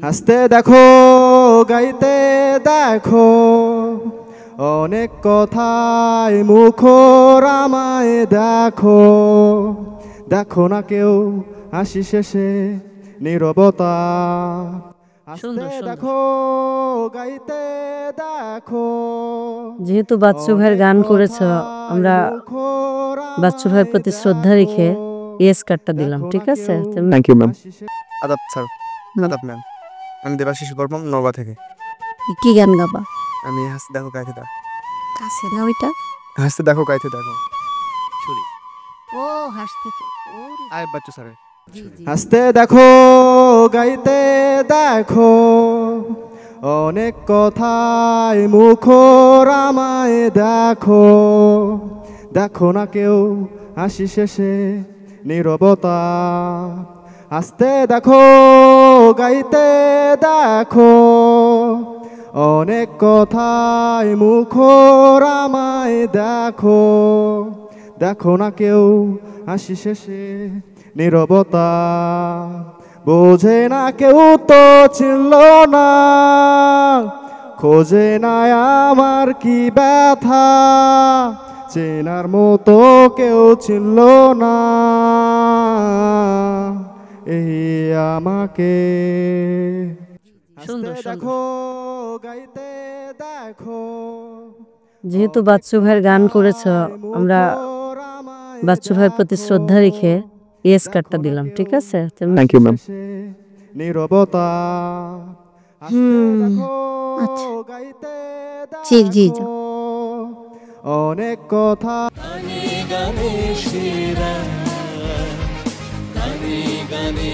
হাসতে দেখো গাইতে দেখো অনেক কথায় মুখর আমায় দেখো দেখো না কেউ হাসি শেষে নীরবতা হাসতে দেখো গাইতে দেখো। যেহেতু বাচ্চু ভাইয়ের গান করেছ, আমরা বাচ্চু ভাইয়ের প্রতি শ্রদ্ধা রেখে ইয়েস কার্ডটা দিলাম। ঠিক আছে, থ্যাংক ইউ ম্যাম। আদাব স্যার। আদাব ম্যাম। আমি দেবাশিস বর্মন, নওগাঁ থেকে। কি গান গাবা? আমি হাসতে দেখো গাইতে দেখো। কাছে না ওইটা? হাসতে দেখো গাইতে দেখো। শুনি। ও হাসতে আয় বাচ্চু স্যার। হাসতে দেখো গাইতে দেখো অনেক কথায় মুখর আমায় দেখো দেখো না কেউ হাসি শেষে নীরবতা হাসতে দেখো গাইতে দেখো অনেক কথায় মুখর আমায় দেখো দেখো না কেউ হাসি শেষে নীরবতা বোঝে না কেউ তো চিনল না খোঁজে না আমার কি ব্যথা চেনার মতো কেউ চিনল না এই আমাকে। দেখো গাইতে দেখো। যেহেতু বাচ্চু ভাইয়ের গান করেছ, আমরা বাচ্চু ভাইয়ের প্রতি শ্রদ্ধা রেখে ইয়েস কার্ডটা দিলাম। ঠিক আছে, থ্যাংক ইউ ম্যাম। নীরবতা জি জি অনেক কথা গানে গানে